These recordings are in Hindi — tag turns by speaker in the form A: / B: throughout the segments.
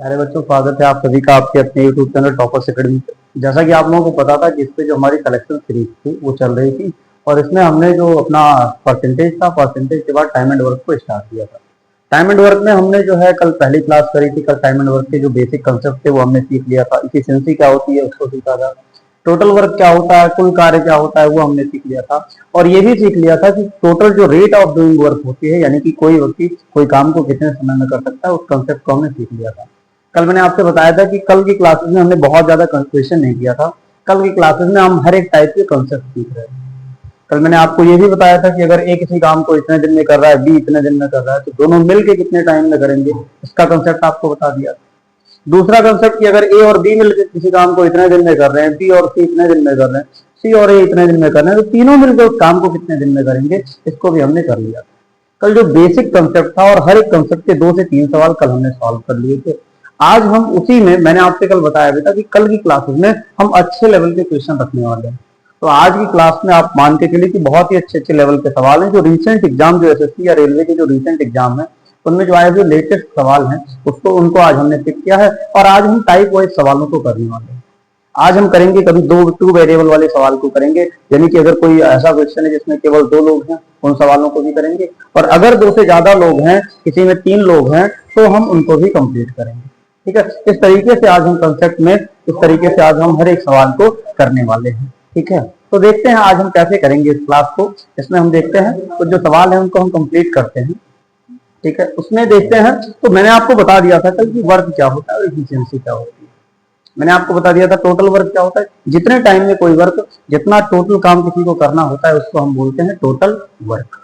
A: प्यारे बच्चों, स्वागत है आप सभी का आपके अपने यूट्यूब चैनल टॉपर्स एकेडमी पे। जैसा कि आप लोगों को पता था कि इस पे जो हमारी कलेक्शन सीरीज थी वो चल रही थी, और इसमें हमने जो अपना परसेंटेज था, परसेंटेज के बाद टाइम एंड वर्क को स्टार्ट किया था। टाइम एंड वर्क में हमने जो है कल पहली क्लास करी थी। कल टाइम एंड वर्क के जो बेसिक कंसेप्ट थे वो हमने सीख लिया था। इफिशियंसी क्या होती है उसको सीखा था। टोटल वर्क क्या होता है, कुल कार्य क्या होता है, वो हमने सीख लिया था। और ये भी सीख लिया था कि टोटल जो रेट ऑफ डूइंग वर्क होती है, यानी कि कोई व्यक्ति कोई काम को कितने समय में कर सकता है, उस कंसेप्ट को हमने सीख लिया था। कल मैंने आपसे बताया था कि कल की क्लासेस में हमने बहुत ज्यादा क्वेश्चन नहीं किया था। कल की क्लासेस में हम हर एक टाइप के कंसेप्ट सीख रहे हैं। कल मैंने आपको ये भी बताया था कि अगर ए किसी काम को इतने दिन में कर रहा है, बी इतने दिन में कर रहा है, तो दोनों मिलके कितने टाइम में करेंगे, इसका कंसेप्ट आपको बता दिया। दूसरा कंसेप्ट कि अगर ए और बी मिलकर किसी काम को इतने दिन में कर रहे हैं, बी और सी इतने दिन में कर रहे हैं, सी और ए इतने दिन में कर रहे हैं, तो तीनों मिलकर उस काम को कितने दिन में करेंगे, इसको भी हमने कर लिया। कल जो बेसिक कंसेप्ट था और हर एक कंसेप्ट के 2 से 3 सवाल कल हमने सॉल्व कर लिए थे। आज हम उसी में, मैंने आपसे कल बताया भी था कि कल की क्लासेस में हम अच्छे लेवल के क्वेश्चन रखने वाले हैं। तो आज की क्लास में आप मान के चलिए कि बहुत ही अच्छे अच्छे लेवल के सवाल हैं। जो रिसेंट एग्जाम, जो एसएससी या रेलवे के जो रिसेंट एग्जाम है, उनमें जो आए जो लेटेस्ट सवाल हैं उसको उनको आज हमने पिक किया है। और आज हम टाइप वाइज सवालों को करने वाले हैं। आज हम करेंगे कभी टू वेरिएबल वाले सवाल को करेंगे, यानी कि अगर कोई ऐसा क्वेश्चन है जिसमें केवल 2 लोग हैं, उन सवालों को भी करेंगे। और अगर 2 से ज्यादा लोग हैं, किसी में 3 लोग हैं, तो हम उनको भी कंप्लीट करेंगे। ठीक है, इस तरीके से आज हम कंसेप्ट में, इस तरीके से आज हम हर एक सवाल को करने वाले हैं। ठीक है, तो देखते हैं आज हम कैसे करेंगे इस क्लास को। इसमें हम देखते हैं तो जो सवाल है उनको हम कंप्लीट करते हैं। ठीक है, उसमें देखते हैं। तो मैंने आपको बता दिया था कल कि वर्क क्या होता है और एफिशिएंसी क्या होती है। मैंने आपको बता दिया था टोटल वर्क क्या होता है, जितने टाइम में कोई वर्क, जितना टोटल काम किसी को करना होता है उसको हम बोलते हैं टोटल वर्क।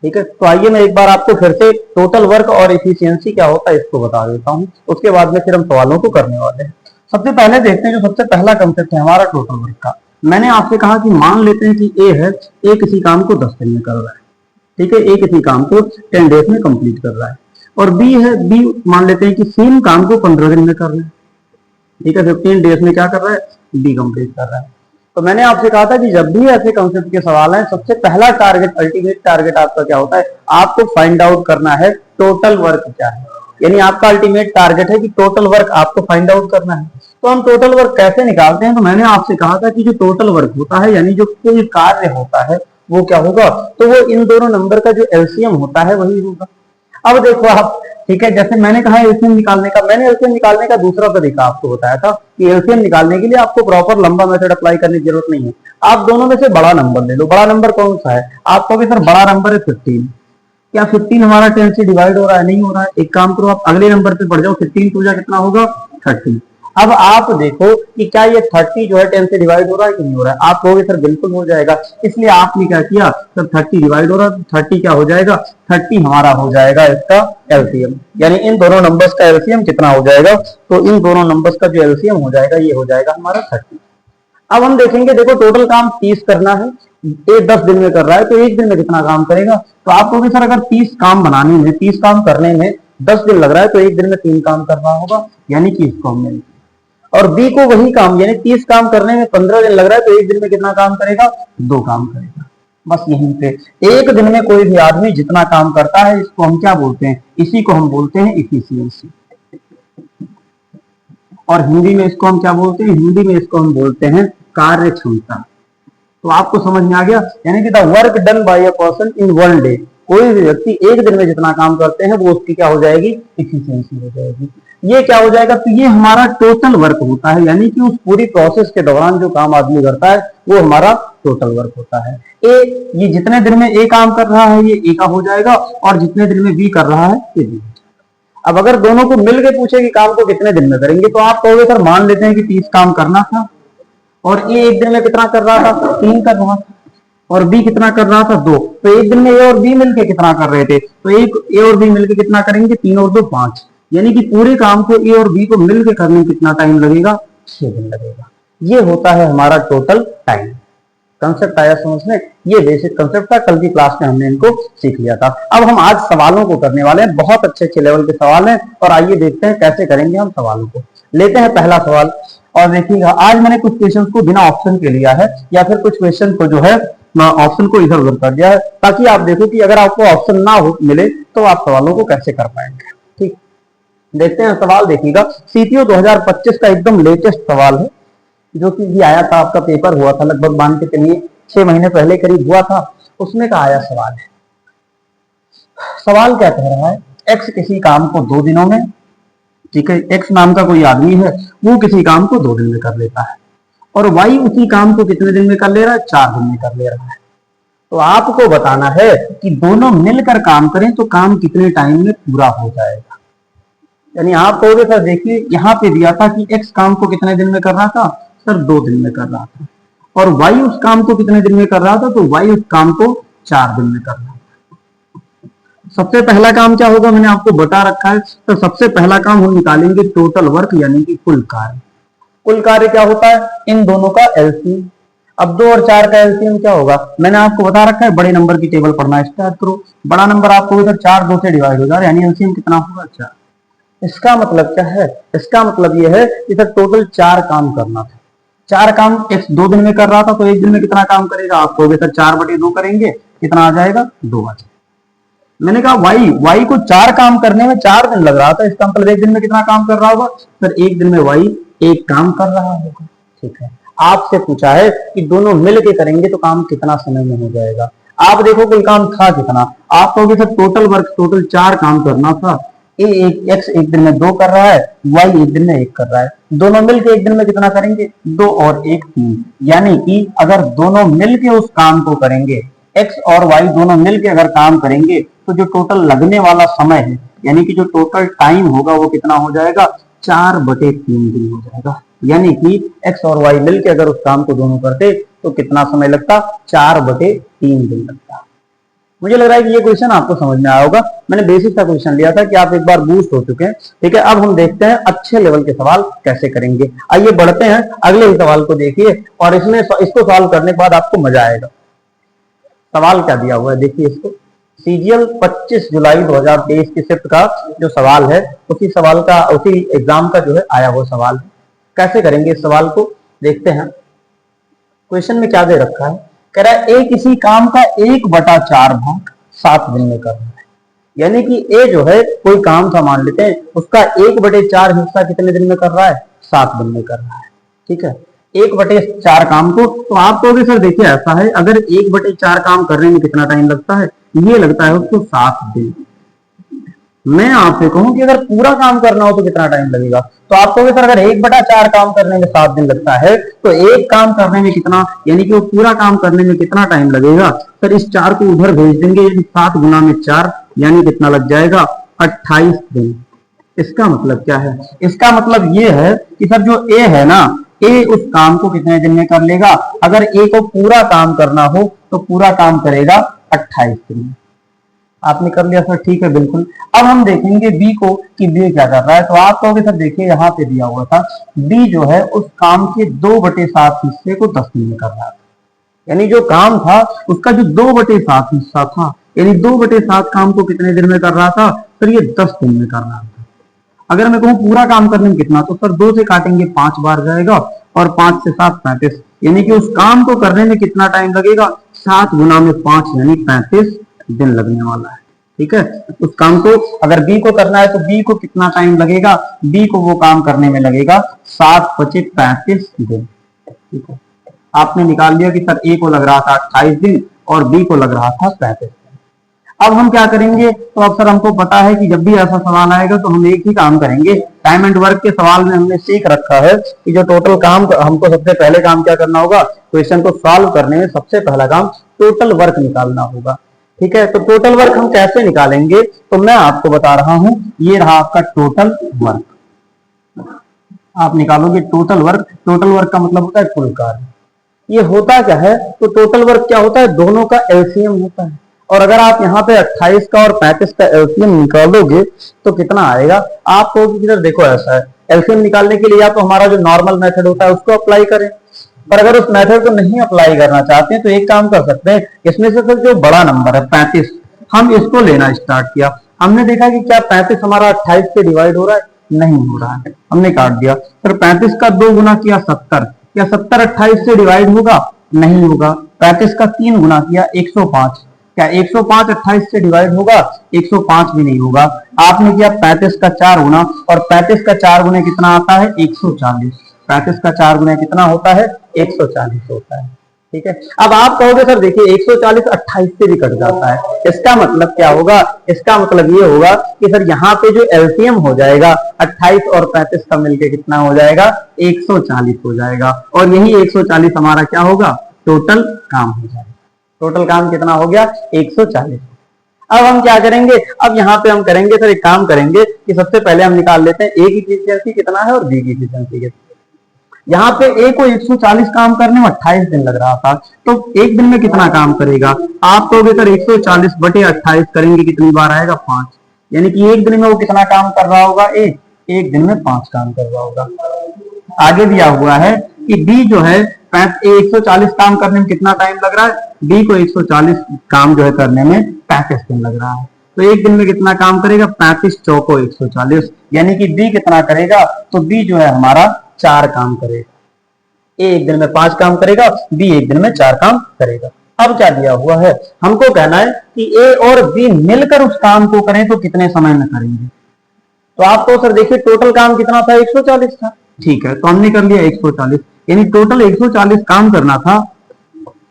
A: ठीक है, तो आइए मैं एक बार आपको फिर से टोटल वर्क और एफिशिएंसी क्या होता है इसको बता देता हूँ। उसके बाद में फिर हम सवालों को करने वाले हैं। सबसे पहले देखते हैं जो सबसे पहला कंसेप्ट है हमारा टोटल वर्क का। मैंने आपसे कहा कि मान लेते हैं कि ए है, ए किसी काम को 10 दिन में कर रहा है। ठीक है, ए किसी काम को 10 डेज में कंप्लीट कर रहा है। और बी है, बी मान लेते हैं कि सेम काम को 15 दिन में कर रहा है। ठीक है, 15 डेज में क्या कर रहा है, बी कंप्लीट कर रहा है। तो मैंने आपसे कहा था कि जब भी ऐसे कंसेप्ट के सवाल हैं, सबसे पहला टारगेट, अल्टीमेट टारगेट आपका क्या होता है, आपको फाइंड आउट करना है टोटल वर्क क्या है। यानी आपका अल्टीमेट टारगेट है कि टोटल वर्क आपको फाइंड आउट करना है। तो हम टोटल वर्क कैसे निकालते हैं, तो मैंने आपसे कहा था कि जो टोटल वर्क होता है, यानी जो कोई कार्य होता है वो क्या होगा, तो वो इन दोनों नंबर का जो एलसीएम होता है वही होगा। अब देखो आप, ठीक है, जैसे मैंने कहा एलसीएम निकालने का, मैंने एलसीएम निकालने का दूसरा तरीका आपको बताया था कि एलसीएम निकालने के लिए आपको प्रॉपर लंबा मेथड अप्लाई करने की जरूरत नहीं है। आप दोनों में से बड़ा नंबर ले लो। बड़ा नंबर कौन सा है, आप कहोगे सर बड़ा नंबर है 15। क्या 15 हमारा 10 से डिवाइड हो रहा है, नहीं हो रहा है। एक काम करो, आप अगले नंबर पे बढ़ जाओ, 15 टू जा कितना होगा 30। अब आप देखो कि क्या ये 30 जो है 10 से डिवाइड हो रहा है कि नहीं हो रहा है। आप कहोगे सर बिल्कुल हो जाएगा। इसलिए आपने क्या किया, सर 30 डिवाइड हो रहा है, 30 क्या हो जाएगा, 30 हमारा हो जाएगा इसका एलसीएम। यानी इन दोनों नंबर्स का एलसीएम कितना हो जाएगा, तो इन दोनों नंबर्स का जो एलसीएम हो जाएगा ये हो जाएगा हमारा 30। अब हम देखेंगे, देखो टोटल काम 30 करना है, ये 10 दिन में कर रहा है, तो एक दिन में कितना काम करेगा। तो आप कहोगे सर अगर 30 काम बनाने में, 30 काम करने में 10 दिन लग रहा है, तो एक दिन में 3 काम करना होगा, यानी कि इसको हमने। और बी को वही काम, यानी 30 काम करने में 15 दिन लग रहा है, तो एक दिन में कितना काम करेगा, 2 काम करेगा। बस यहीं पे एक दिन में कोई भी आदमी जितना काम करता है, इसको हम क्या बोलते हैं, इसी को हम बोलते हैं इफिशियंसी। और हिंदी में इसको हम क्या बोलते हैं, हिंदी में इसको हम बोलते हैं कार्य क्षमता। तो आपको समझ में आ गया, यानी कि the work done by a person in 1 day. कोई भी व्यक्ति एक दिन में जितना काम करते हैं वो उसकी क्या हो जाएगी, इफिशियंसी हो जाएगी। ये क्या हो जाएगा, तो ये हमारा टोटल वर्क होता है, यानी कि उस पूरी प्रोसेस के दौरान जो काम आदमी करता है वो हमारा टोटल वर्क होता है। ए, ये जितने दिन में ए काम कर रहा है ये ए का हो जाएगा, और जितने दिन में बी कर रहा है ये बी। अब अगर दोनों को मिलकर पूछे कि काम को कितने दिन में करेंगे, तो आप कहोगे सर मान लेते हैं कि 30 काम करना था, और ए एक दिन में कितना कर रहा था, 3 कर रहा था, और बी कितना कर रहा था, 2। तो एक दिन में ए और बी मिलके कितना कर रहे थे, तो एक ए और बी मिलके कितना करेंगे, 3 और 2 5। यानी कि पूरे काम को ए और बी को मिलके करने में कितना टाइम लगेगा, 6 दिन लगेगा। ये होता है हमारा टोटल टाइम। कंसेप्ट आया समझ में, ये बेसिक कंसेप्ट था, कल की क्लास में हमने इनको सीख लिया था। अब हम आज सवालों को करने वाले हैं, बहुत अच्छे अच्छे लेवल के सवाल हैं, और आइए देखते हैं कैसे करेंगे हम सवालों को। लेते हैं पहला सवाल, और देखिएगा आज मैंने कुछ क्वेश्चन को बिना ऑप्शन के लिया है, या फिर कुछ क्वेश्चन को जो है ऑप्शन को इधर उधर कर दिया है, ताकि आप देखो कि अगर आपको ऑप्शन ना हो मिले तो आप सवालों को कैसे कर पाएंगे। ठीक, देखते हैं सवाल, देखिएगा सीपीओ 2025 का एकदम लेटेस्ट सवाल है, जो कि ये आया था, आपका पेपर हुआ था लगभग मान के चलिए 6 महीने पहले करीब हुआ था, उसमें का आया सवाल है। सवाल क्या कह रहा है, एक्स किसी काम को 2 दिनों में, ठीक है, एक्स नाम का कोई आदमी है, वो किसी काम को 2 दिन में कर लेता है, और वाई उसी काम को कितने दिन में कर ले रहा है, 4 दिन में कर ले रहा है। तो आपको बताना है कि दोनों मिलकर काम करें तो काम कितने टाइम में पूरा हो जाएगा। यानी आप कहोगे सर देखिए यहाँ पे दिया था कि एक्स काम को कितने दिन में कर रहा था, सर 2 दिन में कर रहा था, और वाई उस काम को कितने दिन में कर रहा था, तो वाई उस काम को 4 दिन में कर रहा था। सबसे पहला काम क्या होगा, मैंने आपको बता रखा है, तो सबसे पहला काम हम निकालेंगे टोटल वर्क यानी कि कुल कार्य। कुल कार्य क्या होता है, इन दोनों का एलसीएम। अब 2 और 4 का एलसीएम क्या होगा, मैंने आपको बता रखा है, बड़े नंबर की टेबल पढ़ना स्टार्ट करो। बड़ा नंबर आपको इधर 4 2 से डिवाइड हो जाए, यानी एलसीएम कितना होगा, 4। इसका मतलब क्या है, इसका मतलब यह है कि सर टोटल 4 काम करना था। 4 काम एक्स 2 दिन में कर रहा था, तो 1 दिन में कितना काम करेगा, आप कहोगे सर 4/2 करेंगे, कितना आ जाएगा, 2 आ जाएगा। मैंने कहा वाई को 4 काम करने में 4 दिन लग रहा था, इसका मतलब 1 दिन में कितना काम कर रहा होगा, सर 1 दिन में वाई 1 काम कर रहा होगा। ठीक है, आपसे पूछा है कि दोनों मिल के करेंगे तो काम कितना समय में हो जाएगा। आप देखो कुल काम था कितना, आप कहोगे सर टोटल वर्क, टोटल 4 काम करना था, एक्स 1 दिन में 2 कर रहा है, वाई 1 दिन में 1 कर रहा है, दोनों मिलके 1 दिन में कितना करेंगे, 2 और 1 3। यानी कि अगर दोनों मिलके उस काम को करेंगे, एक्स और वाई दोनों मिलके अगर काम करेंगे, तो जो टोटल लगने वाला समय है, यानी कि जो टोटल टाइम होगा वो कितना हो जाएगा, 4/3 दिन हो जाएगा। यानी कि एक्स और वाई मिलके अगर उस काम को दोनों करते तो कितना समय लगता, 4/3 दिन लगता। मुझे लग रहा है कि ये क्वेश्चन आपको समझ में आया होगा। मैंने बेसिक का क्वेश्चन लिया था कि आप एक बार बूस्ट हो चुके हैं। ठीक है, अब हम देखते हैं अच्छे लेवल के सवाल कैसे करेंगे। आइए बढ़ते हैं अगले ही सवाल को देखिए, और इसमें इसको सॉल्व करने के बाद आपको मजा आएगा। सवाल क्या दिया हुआ है देखिए, इसको सीजीएल 25 जुलाई 2023 की शिफ्ट का जो सवाल है, उसी सवाल का, उसी एग्जाम का जो है आया हुआ सवाल है। कैसे करेंगे इस सवाल को, देखते हैं। क्वेश्चन में क्या दे रखा है, कह रहा है ए किसी काम का 1/4 भाग 7 दिन में करना है। यानी कि ए जो है कोई काम था मान लेते हैं, उसका 1/4 हिस्सा कितने दिन में कर रहा है, 7 दिन में कर रहा है। ठीक है, 1/4 काम को, तो आप कहोगे सर देखिए ऐसा है, अगर 1/4 काम करने में कितना टाइम लगता है, ये लगता है उसको 7 दिन। मैं आपसे कहूं कि अगर पूरा काम करना हो तो कितना टाइम लगेगा, तो आप कहोगे सर अगर 1/4 काम करने में 7 दिन लगता है, तो एक काम करने में कितना, यानी कि वो पूरा काम करने में कितना टाइम लगेगा, सर इस 4 को उधर भेज देंगे, यानी 7 गुना में 4, यानी कितना लग जाएगा, 28 दिन। इसका मतलब क्या है, इसका मतलब ये है कि सर जो ए है ना, ए उस काम को कितने दिन में कर लेगा, अगर ए को पूरा काम करना हो तो पूरा काम करेगा 28 दिन में। आपने कर लिया सर, ठीक है बिल्कुल। अब हम देखेंगे बी को कि बी क्या कर रहा है, तो आप कहोगे सर देखिए यहाँ पे दिया हुआ था, बी जो है उस काम के 2/7 हिस्से को 10 दिन में कर रहा था। यानी जो काम था उसका जो 2/7 हिस्सा था, यानी 2/7 काम को कितने दिन में कर रहा था, सर ये 10 दिन में कर रहा था। अगर मैं कहूँ पूरा काम करने में कितना, तो सर 2 से काटेंगे 5 बार जाएगा, और 5 से 7 35, यानी कि उस काम को करने में कितना टाइम लगेगा, 7 गुना में 5 यानी 35 दिन लगने वाला है। ठीक है, उस काम को अगर बी को करना है तो बी को कितना टाइम लगेगा, बी को वो काम करने में लगेगा 7/35 दिन। ठीक है, आपने निकाल लिया कि सर ए को लग रहा था 28 दिन और बी को लग रहा था 35 दिन। अब हम क्या करेंगे, तो अब सर हमको पता है कि जब भी ऐसा सवाल आएगा तो हम एक ही काम करेंगे। टाइम एंड वर्क के सवाल में हमने सीख रखा है कि जो टोटल काम, हमको सबसे पहले काम क्या करना होगा, क्वेश्चन को सॉल्व करने में सबसे पहला काम टोटल वर्क निकालना होगा। ठीक है, तो टोटल वर्क हम कैसे निकालेंगे, तो मैं आपको बता रहा हूं, ये रहा आपका टोटल वर्क। आप निकालोगे टोटल वर्क, टोटल वर्क का मतलब होता है कुल कार्य। ये होता क्या है, तो टोटल वर्क क्या होता है, दोनों का एलसीएम होता है। और अगर आप यहाँ पे 28 का और 35 का एलसीएम निकालोगे तो कितना आएगा, आपको इधर देखो ऐसा है, एलसीएम निकालने के लिए या तो हमारा जो नॉर्मल मेथड होता है उसको अप्लाई करें, पर अगर उस मेथड को नहीं अप्लाई करना चाहते हैं तो एक काम कर सकते हैं, इसमें से फिर जो बड़ा नंबर है 35, हम इसको लेना स्टार्ट किया, हमने देखा कि क्या 35 हमारा 28 से डिवाइड हो रहा है, नहीं हो रहा है, हमने काट दिया। फिर 35 का 2 गुना किया 70, क्या 70 28 से डिवाइड होगा, नहीं होगा। 35 का 3 गुना किया 105, क्या 105 28 से डिवाइड होगा? 105 भी नहीं होगा। आपने किया 35 का 4 गुना, और 35 का 4 गुना कितना आता है? 140। 35 का 4 गुना कितना होता है? 140 होता है। ठीक है, अब आप कहोगे सर देखिए 140 28 से भी कट जाता है, इसका मतलब क्या होगा? इसका मतलब ये होगा कि सर यहाँ पे जो एलसीएम हो जाएगा 28 और 35 का मिलके कितना हो जाएगा? 140 हो जाएगा, और यही 140 हमारा क्या होगा? टोटल काम हो जाएगा। टोटल काम कितना हो गया? 140। अब हम क्या करेंगे? अब यहाँ पे हम करेंगे सर, एक काम करेंगे कि सबसे पहले हम निकाल लेते हैं ए की एफिशिएंसी कितना है और बी की एफिशिएंसी कितना है। यहाँ पे ए को 140 काम करने में 28 दिन लग रहा था, तो एक दिन में कितना काम करेगा? आप कहोगे सर 140 बटे 28 करेंगे कितनी बार आएगा? 5। यानी कि एक दिन में वो कितना काम कर रहा होगा? एक दिन में 5 काम कर रहा होगा। आगे दिया हुआ है कि बी जो है 140 काम करने में कितना टाइम लग रहा है? बी को 140 काम जो है करने में 35 दिन लग रहा है, तो एक दिन में कितना काम करेगा? 35 चौको 140, यानी कि बी कितना करेगा? तो बी जो है हमारा 4 काम करेगा। ए एक दिन में 5 काम करेगा, बी एक दिन में 4 काम करेगा। अब क्या दिया हुआ है? हमको कहना है कि ए और बी मिलकर उस काम को करें तो कितने समय में करेंगे। तो आपको सर देखिए टोटल काम कितना था? 140 था। ठीक है, तो हमने कर लिया 140, यानी टोटल 140 काम करना था,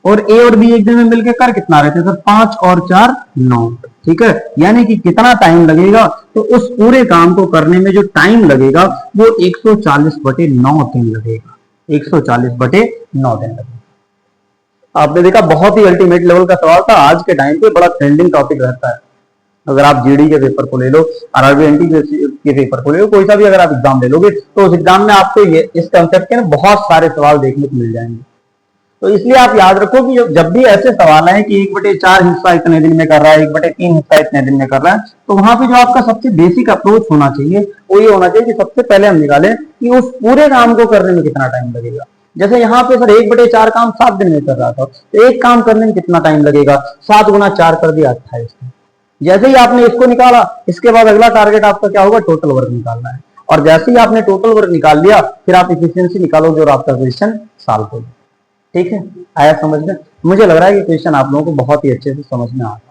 A: और ए और बी एक दिन में मिलकर कर कितना रहे थे सर? 5 और 4 9। ठीक है, यानी कि कितना टाइम लगेगा? तो उस पूरे काम को करने में जो टाइम लगेगा वो 140 बटे 9 दिन लगेगा। 140 बटे 9 दिन लगेगा। आपने देखा बहुत ही अल्टीमेट लेवल का सवाल था, आज के टाइम पे बड़ा ट्रेंडिंग टॉपिक रहता है। अगर आप जीडी के पेपर को ले लो, आरआरबी के पेपर को ले लो, कोई सा भी अगर आप एग्जाम ले लोगे तो उस एग्जाम में आपको ये इस कंसेप्ट के ना बहुत सारे सवाल देखने को मिल जाएंगे। तो इसलिए आप याद रखो कि जब भी ऐसे सवाल है कि 1/4 हिस्सा इतने दिन में कर रहा है, 1/3 हिस्सा इतने दिन में कर रहा है, तो वहां पे जो आपका सबसे बेसिक अप्रोच होना चाहिए वो ये होना चाहिए कि सबसे पहले हम निकालें कि उस पूरे काम को करने में कितना टाइम लगेगा। जैसे यहाँ पे सर 1/4 काम 7 दिन में कर रहा था, तो एक काम करने में कितना टाइम लगेगा? 7 गुना 4 कर दिया 28। जैसे ही आपने इसको निकाला, इसके बाद अगला टारगेट आपका क्या होगा? टोटल वर्क निकालना है, और जैसे ही आपने टोटल वर्क निकाल लिया फिर आप इफिशियंसी निकालोगे और आपका क्वेश्चन सॉल्व होगा। ठीक है, आया समझ में? मुझे लग रहा है कि क्वेश्चन आप लोगों को बहुत ही अच्छे से समझ में आ रहा है।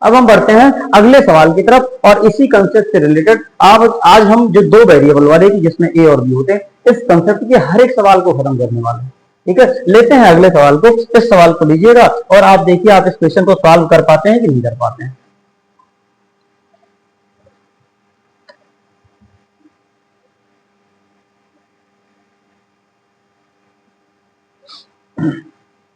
A: अब हम बढ़ते हैं अगले सवाल की तरफ, और इसी कंसेप्ट से रिलेटेड आज हम जो 2 वेरिएबल वाले की जिसमें ए और बी होते हैं, इस कंसेप्ट के हर एक सवाल को खत्म करने वाले हैं। ठीक है, लेते हैं अगले सवाल को। इस सवाल को लीजिएगा और आप देखिए आप इस क्वेश्चन को सॉल्व कर पाते हैं कि नहीं कर पाते हैं।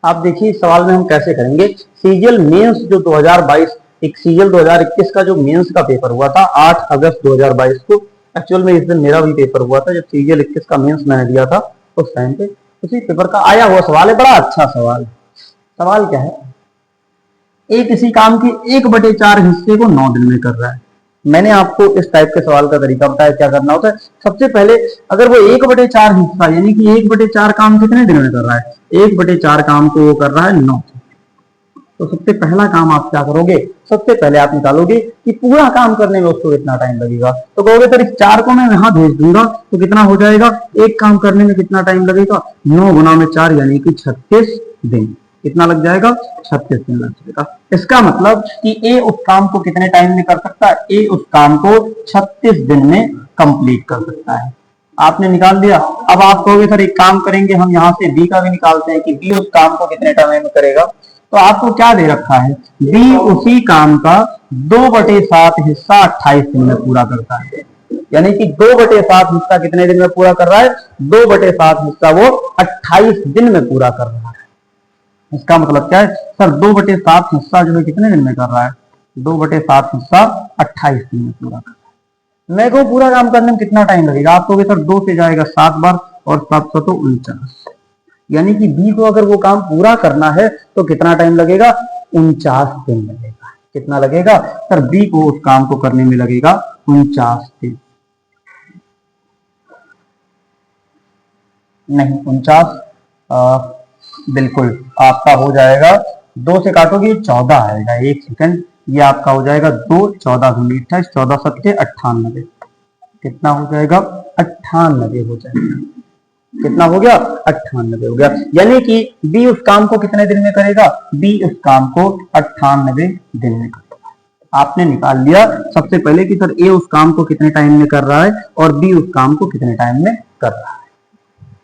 A: आप देखिए इस सवाल में हम कैसे करेंगे। सीजीएल मेंस जो 2022, एक सीजीएल 2021 का जो मेंस का पेपर हुआ था 8 अगस्त 2022 को, एक्चुअल में इस दिन मेरा भी पेपर हुआ था जब सीजीएल 21 का मेंस मैंने दिया था उस टाइम पे, उसी पेपर का आया हुआ सवाल है। बड़ा अच्छा सवाल। सवाल क्या है? ए किसी काम के 1/4 हिस्से को 9 दिन में कर रहा है। मैंने आपको इस टाइप के सवाल का तरीका बताया क्या करना होता है। सबसे पहले अगर वो 1/4 हिस्सा यानी कि 1/4 काम कितने दिन में कर रहा है? 1/4 काम को वो कर रहा है 9। तो सबसे पहला काम आप क्या करोगे? सबसे पहले आप निकालोगे कि पूरा काम करने में उसको कितना टाइम लगेगा। तो कहोगे सर इस 4 को मैं यहां भेज दूंगा तो कितना हो जाएगा? एक काम करने में कितना टाइम लगेगा? 9 गुना में 4 यानी कि 36 दिन। कितना लग जाएगा? 36 दिन लग जाएगा। इसका मतलब कि ए उस काम को कितने टाइम में कर सकता है? ए उस काम को 36 दिन में कंप्लीट कर सकता है। आपने निकाल दिया। अब आप कहोगे सर एक काम करेंगे हम यहाँ से बी का भी निकालते हैं कि बी उस काम को कितने टाइम में करेगा। तो आपको क्या दे रखा है? बी उसी काम का 2/7 हिस्सा 28 दिन में पूरा करता है, यानी कि 2/7 हिस्सा कितने दिन में पूरा कर रहा है? 2/7 हिस्सा वो 28 दिन में पूरा कर रहा है। इसका मतलब क्या है सर? 2/7 हिस्सा जो है कितने दिन में कर रहा है? 2/7 हिस्सा 28 दिन में पूरा कर रहा है। मैं को पूरा काम करने में कितना टाइम लगेगा? आपको सर 2 से जाएगा 7 बार और 7 तो 49, यानी कि बी को अगर वो काम पूरा करना है तो कितना टाइम लगेगा? 49 दिन लगेगा। कितना लगेगा सर? बी को उस काम को करने में लगेगा 49 दिन। नहीं 49 बिल्कुल आपका हो जाएगा, 2 से काटोगे 14 आएगा। 1 सेकंड, ये आपका हो जाएगा 2 14 दूनी 28, 14 7 98। कितना हो जाएगा? 98 हो जाएगा। कितना हो गया, 98 हो गया। यानी कि बी उस काम को कितने दिन में करेगा, बी उस काम को 98 दिन में करेगा। आपने निकाल लिया सबसे पहले कि सर ए उस काम को कितने टाइम में कर रहा है और बी उस काम को कितने टाइम में कर रहा है।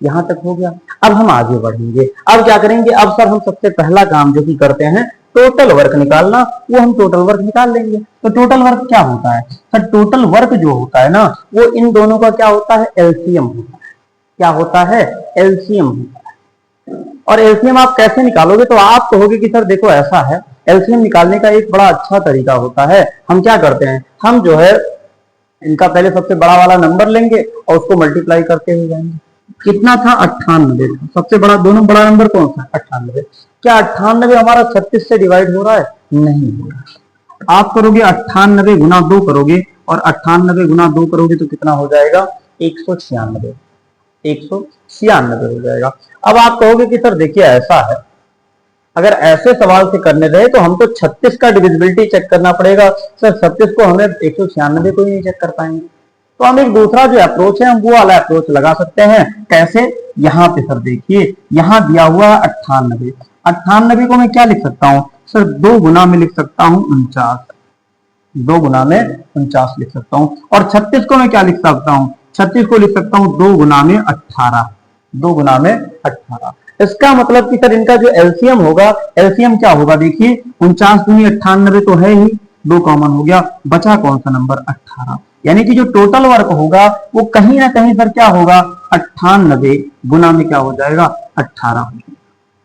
A: यहां तक हो गया। अब हम आगे बढ़ेंगे। अब क्या करेंगे, अब सर हम सबसे पहला काम जो कि करते हैं टोटल वर्क निकालना, वो हम टोटल वर्क निकाल लेंगे। तो टोटल वर्क क्या होता है सर, टोटल वर्क जो होता है ना वो इन दोनों का क्या होता है, एलसीएम होता है। क्या होता है, एलसीएम होता है। और एलसीएम आप कैसे निकालोगे, तो आप कहोगे कि सर देखो ऐसा है, एलसीएम निकालने का एक बड़ा अच्छा तरीका होता है। हम क्या करते हैं, हम जो है इनका पहले सबसे बड़ा वाला नंबर लेंगे और उसको मल्टीप्लाई करते हुए जाएंगे। कितना था, 98 था। सबसे बड़ा, दोनों बड़ा नंबर कौन सा, 98। क्या 98 हमारा 36 से डिवाइड हो रहा है, नहीं हो रहा। आप करोगे 98 गुना 2 करोगे और 98 गुना 2 करोगे तो कितना हो जाएगा, 196। 196 हो जाएगा। अब आप कहोगे कि सर देखिए ऐसा है, अगर ऐसे सवाल से करने रहे तो हम तो 36 का डिविजिबिलिटी चेक करना पड़ेगा। सर 36 को हमें 196 को ही नहीं चेक कर पाएंगे। तो हम एक दूसरा जो अप्रोच है हम वो वाला अप्रोच लगा सकते हैं। कैसे, यहाँ पे सर देखिए, यहाँ दिया हुआ है 98। 98 को मैं क्या लिख सकता हूँ सर, 2 गुना में लिख सकता हूँ 49। 2 गुना में 49 लिख सकता हूँ। और 36 को मैं क्या लिख सकता हूँ, 36 को लिख सकता हूँ 2 गुना में 18। 2 गुना में 18। इसका मतलब कि सर इनका जो एलसीएम होगा, एलसीएम क्या होगा, देखिए 49 दूनी 98 तो है ही, 2 कॉमन हो गया, बचा कौन सा नंबर, 18। यानी कि जो टोटल वर्क होगा वो कहीं ना कहीं सर क्या होगा, 98 गुना में क्या हो जाएगा, 18।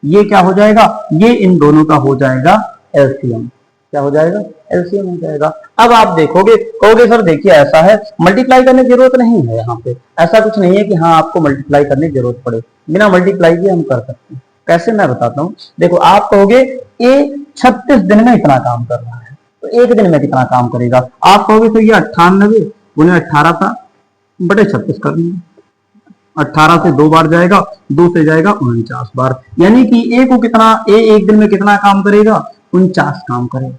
A: ये क्या हो जाएगा, ये इन दोनों का हो जाएगा एलसीएम। क्या हो जाएगा, एलसीएम हो जाएगा। अब आप देखोगे, कहोगे सर देखिए ऐसा है, मल्टीप्लाई करने की जरूरत नहीं है। यहाँ पे ऐसा कुछ नहीं है कि हाँ आपको मल्टीप्लाई करने की जरूरत पड़े, बिना मल्टीप्लाई के हम कर सकते हैं। कैसे, मैं बताता हूँ। देखो आप कहोगे ए 36 दिन में इतना काम कर रहा है, तो एक दिन में कितना काम करेगा। आप कहोगे तो ये 98 गुने 18 था बटे 36 कर देंगे। 18 से 2 बार जाएगा, 2 से जाएगा 49 बार। यानी कि ए को कितना, ए एक दिन में कितना काम करेगा, 49 काम करेगा।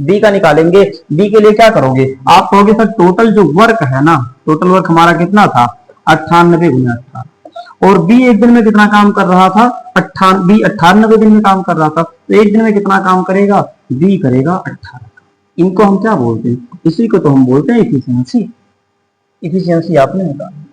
A: बी का निकालेंगे। बी के लिए क्या करोगे, आप कहोगे सर टोटल जो वर्क है ना, टोटल वर्क हमारा कितना था, 98 गुना 18। और बी एक दिन में कितना काम कर रहा था, 98 दिन में काम कर रहा था, तो एक दिन में कितना काम करेगा, बी करेगा 18। इनको हम क्या बोलते हैं, इसी को तो हम बोलते हैं इफिशियंसी। इफिशियंसी आपने निकाली।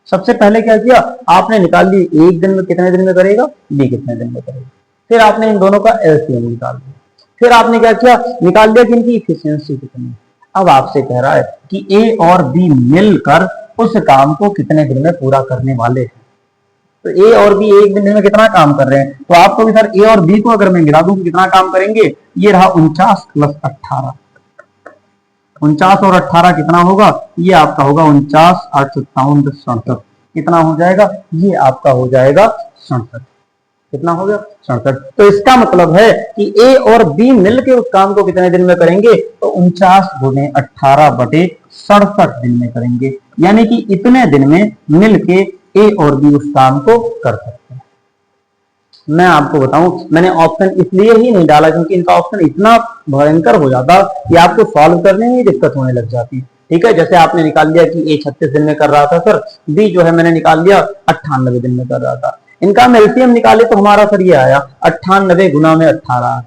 A: सबसे पहले क्या किया, आपने निकाल ली एक दिन में कितने दिन में करेगा, बी कितने दिन में करेगा। फिर आपने इन दोनों का एलसीएम निकाल लिया। फिर आपने क्या किया, निकाल दिया कि इनकी इफिशियंसी कितनी है। अब आपसे कह रहा है कि ए और बी मिलकर उस काम को कितने दिन में पूरा करने वाले हैं। तो ए और बी एक दिन में कितना काम कर रहे हैं, तो आपको भी सर ए और बी को अगर मैं मिला दूं तो कितना काम करेंगे, ये रहा 49 प्लस 18। 49 और 18 कितना होगा, ये आपका होगा 49 8 57 67। कितना हो जाएगा, ये आपका हो जाएगा 67। कितना हो गया, 67। तो इसका मतलब है कि ए और बी मिलके उस काम को कितने दिन में करेंगे, तो 49 गुने 18 बटे 67 दिन में करेंगे। यानी कि इतने दिन में मिलके ए और बी उस काम को कर सकते हैं। मैं आपको बताऊं, मैंने ऑप्शन इसलिए ही नहीं डाला क्योंकि इनका ऑप्शन इतना भयंकर हो जाता कि आपको सॉल्व करने में दिक्कत होने लग जाती। ठीक है, जैसे आपने निकाल लिया कि ए 36 दिन में कर रहा था सर, बी जो है मैंने निकाल लिया 98 दिन में कर रहा था। इनका हम एलसीएम निकाले तो हमारा सर ये आया 98 गुना में 18।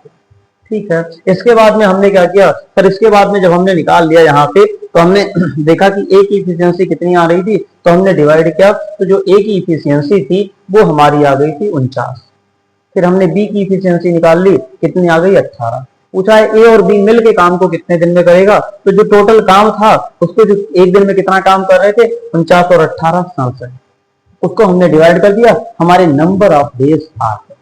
A: ठीक है, इसके बाद में हमने क्या किया सर, इसके बाद में जब हमने निकाल लिया यहाँ पे तो हमने देखा कि ए की इफिशियंसी कितनी आ रही थी, तो हमने डिवाइड किया, तो जो ए की इफिशियंसी थी वो हमारी आ गई थी 49। फिर हमने बी की इफिशियंसी निकाल ली, कितनी आ गई 18। पूछा है ए और बी मिल के काम को कितने दिन में करेगा, तो जो टोटल काम था उसको जो एक दिन में कितना काम कर रहे थे, 49 और 18 67, उसको हमने डिवाइड कर दिया, हमारे नंबर ऑफ डेज आ गए।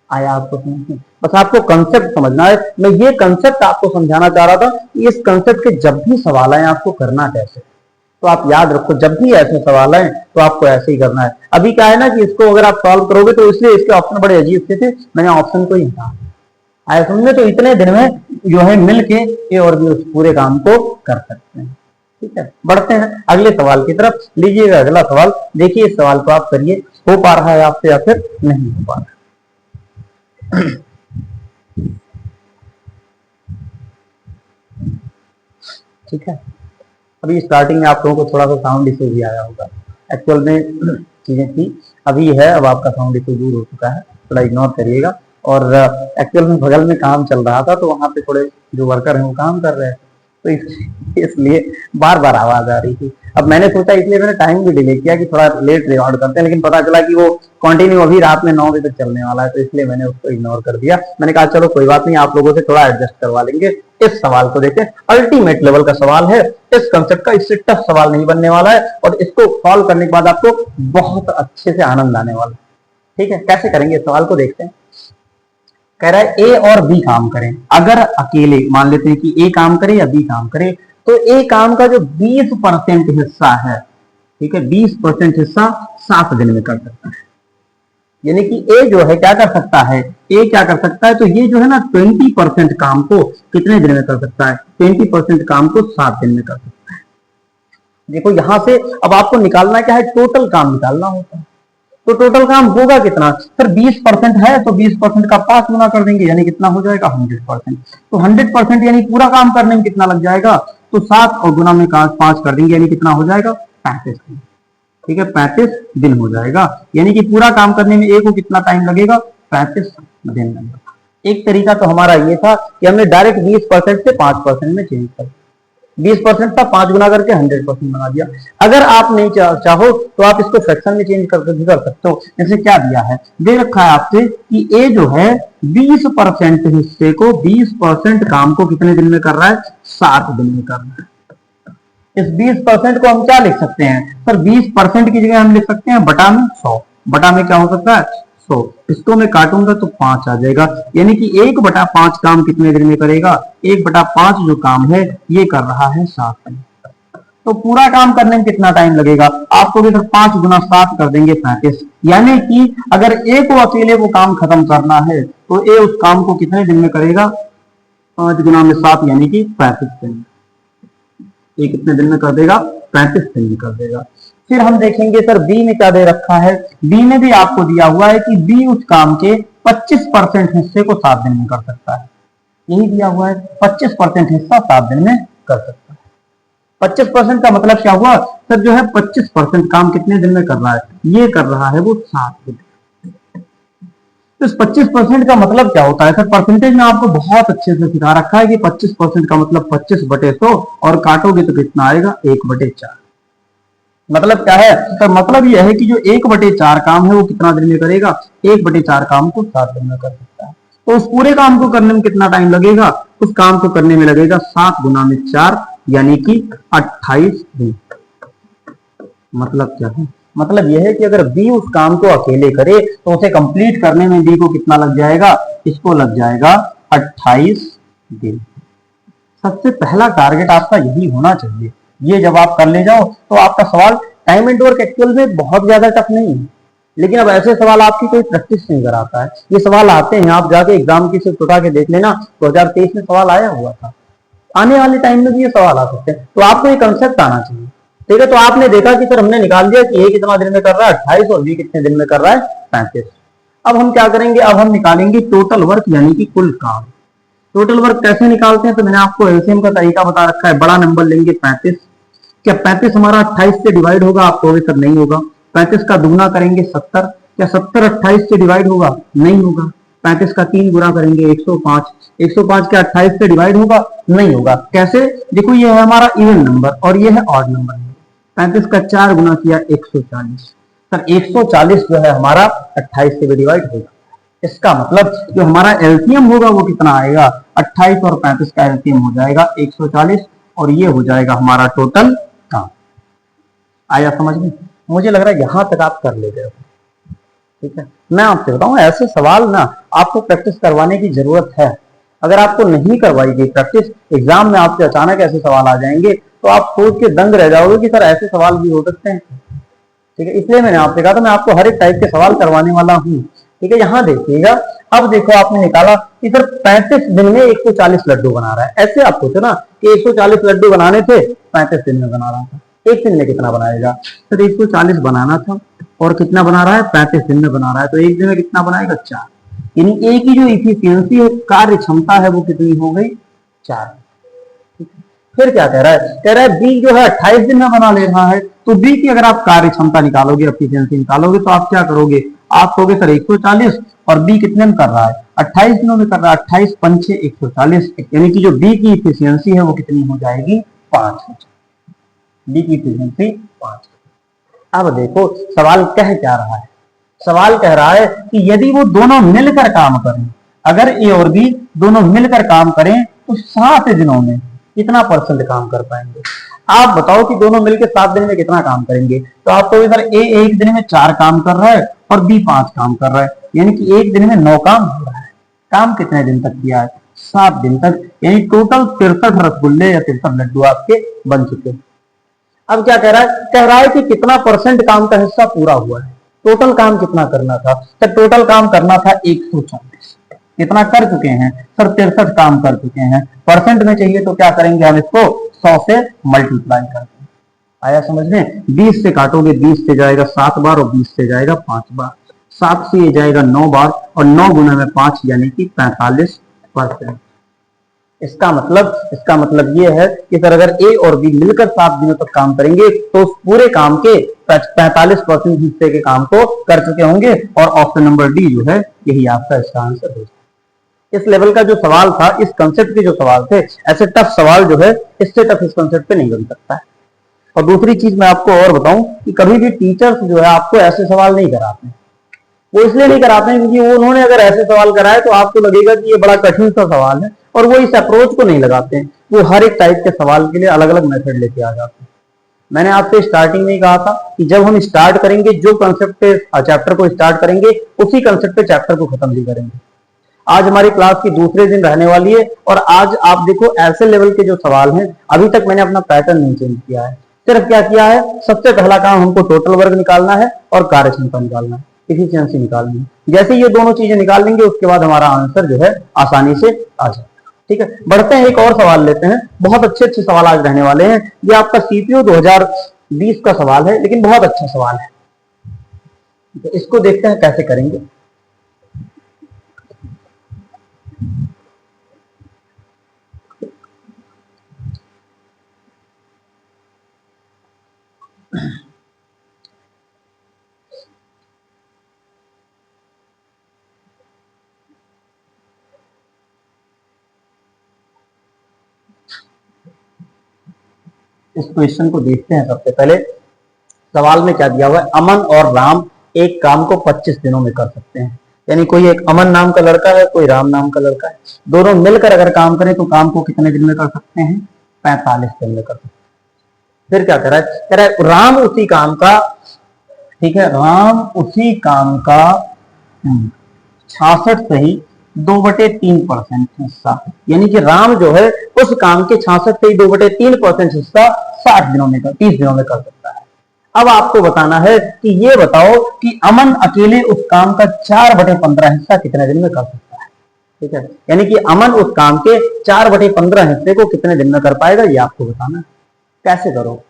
A: आया आपको समझ में, बस आपको कंसेप्ट समझना है। मैं ये कंसेप्ट आपको समझाना चाह रहा था कि इस कंसेप्ट के जब भी सवाल आए आपको करना कैसे, तो आप याद रखो जब भी ऐसे सवाल आए तो आपको ऐसे ही करना है। अभी क्या है ना कि इसको अगर आप सॉल्व करोगे तो इसलिए इसके ऑप्शन बड़े अजीब से थे, मैंने ऑप्शन को ही हटा आया समझे। तो इतने दिन में जो है मिलके ए और बी उस पूरे काम को कर सकते हैं। ठीक है, बढ़ते हैं अगले सवाल की तरफ। लीजिएगा अगला सवाल, देखिए इस सवाल को आप करिए, हो पा रहा है आपसे या फिर नहीं हो पा रहा। ठीक है, अभी स्टार्टिंग में आप लोगों को थोड़ा सा साउंड इशू भी आया होगा। एक्चुअल में चीजें थी, अभी है, अब आपका साउंड इशू दूर हो चुका है, थोड़ा इग्नोर करिएगा। और एक्चुअल में बगल में काम चल रहा था, तो वहां पे थोड़े जो वर्कर हैं वो काम कर रहे हैं, तो इसलिए बार बार आवाज आ रही थी। अब मैंने सोचा, इसलिए मैंने टाइम भी डिले किया कि थोड़ा लेट रिकॉर्ड करते हैं, लेकिन पता चला कि वो कंटिन्यू अभी रात में 9 बजे तक चलने वाला है, तो इसलिए मैंने उसको इग्नोर कर दिया। मैंने कहा चलो कोई बात नहीं, आप लोगों से थोड़ा एडजस्ट करवा लेंगे। इस सवाल को देखें, अल्टीमेट लेवल का सवाल है, इस कंसेप्ट का इससे टफ सवाल नहीं बनने वाला है, और इसको सॉल्व करने के बाद आपको बहुत अच्छे से आनंद आने वाला है। ठीक है, कैसे करेंगे इस सवाल को देखते हैं। कह रहा है ए और बी काम करें। अगर अकेले मान लेते हैं कि ए काम करे या बी काम करे, तो ए काम का जो 20% हिस्सा है, ठीक है, 20% हिस्सा 7 दिन में कर सकता है। यानी कि ए जो है क्या कर सकता है, ए क्या कर सकता है, तो ये जो है ना 20% काम को कितने दिन में कर सकता है, 20% काम को 7 दिन में कर सकता है। देखो यहां से अब आपको निकालना क्या है, टोटल काम निकालना होता है। तो टोटल काम होगा कितना सर, 20% है तो 20% का 5 गुना कर देंगे, यानी कितना हो जाएगा 100%। तो 100% यानी पूरा काम करने में कितना लग जाएगा, तो 7 और गुना में 5 कर देंगे, यानी कितना हो जाएगा 35 दिन। ठीक है, 35 दिन हो जाएगा, यानी कि पूरा काम करने में ए को कितना टाइम लगेगा, 35 दिन लगेगा। एक तरीका तो हमारा ये था कि हमने डायरेक्ट 20% से 5% में चेंज कर, 20% था 5 गुना करके 100% बना दिया। अगर आप नहीं चाहो तो आप इसको फ्रैक्शन में चेंज करके भी कर सकते हो। जैसे क्या दिया है, दे रखा है आपसे कि ए जो है 20% हिस्से को, 20% काम को कितने दिन में कर रहा है, 7 दिन में कर रहा है। इस 20% को हम क्या लिख सकते हैं सर, 20% की जगह हम लिख सकते हैं बटा में 100। बटा में क्या हो सकता है 100, इसको मैं काटूंगा तो 5 आ जाएगा, यानी कि 1/5 काम कितने दिन में करेगा, 1/5 जो काम है ये कर रहा है 7 दिन। तो पूरा काम करने में कितना टाइम लगेगा, आपको भी 5 गुना 7 कर देंगे 35, यानी कि अगर ए को अकेले वो काम खत्म करना है तो ए उस काम को कितने दिन में करेगा, 5 गुना में 7 यानी कि 35 दिन। ये कितने दिन में कर देगा, 35 दिन में कर देगा। फिर हम देखेंगे सर बी में क्या दे रखा है, बी में भी आपको दिया हुआ है कि बी उस काम के 25% हिस्से को 7 दिन में कर सकता है। यही दिया हुआ है, 25% हिस्सा 7 दिन में कर सकता है। 25% का मतलब क्या हुआ सर, जो है 25% काम कितने दिन में कर रहा है, ये कर रहा है वो 7 दिन। तो इस 25% का मतलब क्या होता है सर, परसेंटेज में आपको बहुत अच्छे से सिखा रखा है कि 25% का मतलब 25/100, और काटोगे तो कितना आएगा 1/4। मतलब क्या है सर, मतलब यह है कि जो 1/4 काम है वो कितना दिन में करेगा, 1/4 काम को 7 दिन में कर सकता है। तो उस पूरे काम को करने में कितना टाइम लगेगा, उस काम को करने में लगेगा 7 गुना में 4 यानी कि 28 दिन। मतलब क्या है, मतलब यह है कि अगर बी उस काम को अकेले करे तो उसे कंप्लीट करने में बी को कितना लग जाएगा, इसको लग जाएगा 28 दिन। सबसे पहला टारगेट आपका यही होना चाहिए। ये जब आप कर ले जाओ तो आपका सवाल टाइम एंड वर्क एक्चुअल में बहुत ज्यादा टफ नहीं है, लेकिन अब ऐसे सवाल आपकी कोई प्रैक्टिस नहीं कराता है। ये सवाल आते हैं, आप जाके एग्जाम की सिर्फ उठा के देख लेना, 2023 में सवाल आया हुआ था, आने वाले टाइम में भी ये सवाल आ सकते हैं। तो आपको ये कंसेप्ट आना चाहिए। ठीक है, तो आपने देखा कि सर हमने निकाल दिया कि ए कितना दिन में कर रहा है 28 और बी कितने दिन में कर रहा है 35। अब हम क्या करेंगे, अब हम निकालेंगे टोटल वर्क यानी कि कुल काम। टोटल वर्क कैसे निकालते हैं, तो मैंने आपको एलसीएम का तरीका बता रखा है। बड़ा नंबर लेंगे 35, क्या 35 हमारा 28 से डिवाइड होगा, आपको भी सर नहीं होगा। 35 का दुगना करेंगे 70, क्या 70 28 से डिवाइड होगा, नहीं होगा। 35 का 3 गुना करेंगे 105, 105 के 28 से डिवाइड होगा, नहीं होगा। कैसे, देखो ये है हमारा इवन नंबर और ये है ऑड नंबर। 35 का 4 गुना किया 140, सर 140 जो है हमारा 28 से भी डिवाइड होगा। इसका मतलब जो हमारा एलसीएम होगा वो कितना आएगा, 28 और 35 का एलसीएम हो जाएगा 140, और ये हो जाएगा हमारा टोटल काम। आया समझ में, मुझे लग रहा है यहां तक आप कर ले गए। ठीक है, मैं आपसे बताऊं ऐसे सवाल ना आपको प्रैक्टिस करवाने की जरूरत है। अगर आपको नहीं करवाई गई प्रैक्टिस, एग्जाम में आपसे अचानक ऐसे सवाल आ जाएंगे तो आप सोच के दंग रह जाओगे कि सर ऐसे सवाल भी हो सकते हैं। ठीक है, इसलिए मैंने आपसे कहा था मैं आपको हर एक टाइप के सवाल करवाने वाला हूँ। ठीक है, यहाँ देखिएगा, अब देखो आपने निकाला कि सर 35 दिन में 140 लड्डू बना रहा है। ऐसे आप सोचो ना कि 140 लड्डू बनाने थे, 35 दिन में बना रहा था, एक दिन में कितना बनाएगा सर, 140 बनाना था और कितना बना रहा है 35 दिन में बना रहा है, तो एक दिन में कितना बनाएगा 4। यानी ए की जो इफिशियंसी है, कार्य क्षमता है, वो कितनी हो गई 4। फिर क्या कह रहा है, कह रहा है बी जो है 28 दिन में बना ले रहा है, तो बी की अगर आप कार्य क्षमता निकालोगे, एफिशिएंसी निकालोगे, तो आप क्या करोगे, आप कहोगे सर 140, और बी कितने में कर रहा है, 28 दिनों में कर रहा है, 28 पंचे 140, यानी कि जो बी की इफिशियंसी है वो कितनी हो जाएगी, 5 हो जाएगी। बी की इफिशियंसी 5। अब देखो सवाल कह क्या रहा है, सवाल कह रहा है कि यदि वो दोनों मिलकर काम करें, अगर ए और बी दोनों मिलकर काम करें तो 7 दिनों में कितना परसेंट काम कर पाएंगे। आप बताओ कि दोनों मिलकर 7 दिन में कितना काम करेंगे। तो आप तो इधर ए एक दिन में 4 काम कर रहा है और बी 5 काम कर रहा है, यानी कि एक दिन में 9 काम हो रहा है। काम कितने दिन तक किया है, 7 दिन तक, यानी टोटल 63 रसगुल्ले या 63 लड्डू आपके बन चुके हैं। अब क्या कह रहा है कि कितना परसेंट काम का हिस्सा पूरा हुआ है। टोटल काम कितना करना था, तो टोटल काम करना था 140, कितना कर चुके हैं सर, 63 काम कर चुके हैं। परसेंट में चाहिए तो क्या करेंगे, हम इसको 100 से मल्टीप्लाई करते हैं। आया समझ में, 20 से काटोगे, 20 से जाएगा 7 बार और 20 से जाएगा 5 बार, 7 से ये जाएगा 9 बार और 9 गुना में 5 यानी कि 45%। इसका मतलब ये है कि सर अगर ए और बी मिलकर 7 दिनों तक काम करेंगे तो उस पूरे काम के 45% हिस्से के काम को कर चुके होंगे, और ऑप्शन नंबर डी जो है यही आपका इसका आंसर है। इस लेवल का जो सवाल था, इस कंसेप्ट के जो सवाल थे, ऐसे टफ सवाल जो है इससे टफ इस कंसेप्ट पे नहीं बन सकता है। और दूसरी चीज मैं आपको और बताऊं कि कभी भी टीचर्स जो है आपको ऐसे सवाल नहीं कराते हैं। वो इसलिए नहीं कराते हैं क्योंकि उन्होंने अगर ऐसे सवाल कराए तो आपको लगेगा कि ये बड़ा कठिन सा सवाल है, और वो इस अप्रोच को नहीं लगाते हैं। वो हर एक टाइप के सवाल के लिए अलग अलग मेथड लेके आ जाते हैं। मैंने आपसे स्टार्टिंग में कहा था कि जब हम स्टार्ट करेंगे, जो कंसेप्ट पे चैप्टर को स्टार्ट करेंगे उसी कंसेप्ट पे चैप्टर को खत्म भी करेंगे। आज हमारी क्लास की दूसरे दिन रहने वाली है, और आज आप देखो ऐसे लेवल के जो सवाल हैं, अभी तक मैंने अपना पैटर्न नहीं चेंज किया है। सिर्फ क्या किया है, सबसे पहला काम हमको टोटल वर्क निकालना है और कार्य क्षमता निकालना है, एफिशिएंसी निकालनी है। जैसे ये दोनों चीजें निकाल लेंगे उसके बाद हमारा आंसर जो है आसानी से आ जाएगा। ठीक है, बढ़ते हैं, एक और सवाल लेते हैं। बहुत अच्छे सवाल आज रहने वाले हैं। ये आपका सीपीयू 2020 का सवाल है, लेकिन बहुत अच्छा सवाल है। तो इसको देखते हैं कैसे करेंगे। इस क्वेश्चन को देखते हैं। सबसे पहले सवाल में क्या दिया हुआ है, अमन और राम एक काम को 25 दिनों में कर सकते हैं। यानी कोई एक अमन नाम का लड़का है, कोई राम नाम का लड़का है, दोनों मिलकर अगर काम करें तो काम को कितने दिन में कर सकते हैं, 45 दिन में कर सकते हैं। फिर क्या कह रहा है, राम उसी काम का, ठीक है, राम उसी काम का 66 से ही 2/3% हिस्सा, यानी कि राम जो है उस काम के 66 से ही 2/3% हिस्सा 60 दिनों में 30 दिनों में कर सकता है। अब आपको बताना है कि ये बताओ कि अमन अकेले उस काम का 4/15 हिस्सा कितने दिन में कर सकता है। ठीक है, यानी कि अमन उस काम के 4/15 हिस्से को कितने दिन में कर पाएगा, ये आपको बताना है। कैसे करो,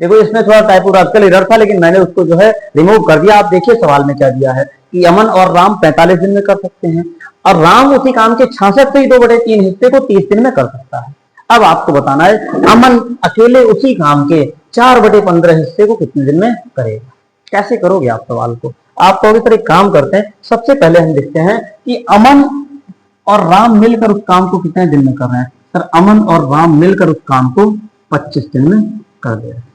A: देखो इसमें थोड़ा टाइपोग्राफिकल एरर था, लेकिन मैंने उसको जो है रिमूव कर दिया। आप देखिए सवाल में क्या दिया है कि अमन और राम 45 दिन में कर सकते हैं, और राम उसी काम के 66 से ही 2/3 हिस्से को 30 दिन में कर सकता है। अब आपको बताना है अमन अकेले उसी काम के 4/15 हिस्से को कितने दिन में करेगा। कैसे करोगे आप सवाल को, आप कहोगे सर एक काम करते हैं, सबसे पहले हम देखते हैं कि अमन और राम मिलकर उस काम को कितने दिन में कर रहे हैं। सर अमन और राम मिलकर उस काम को 25 दिन में कर दे रहे हैं।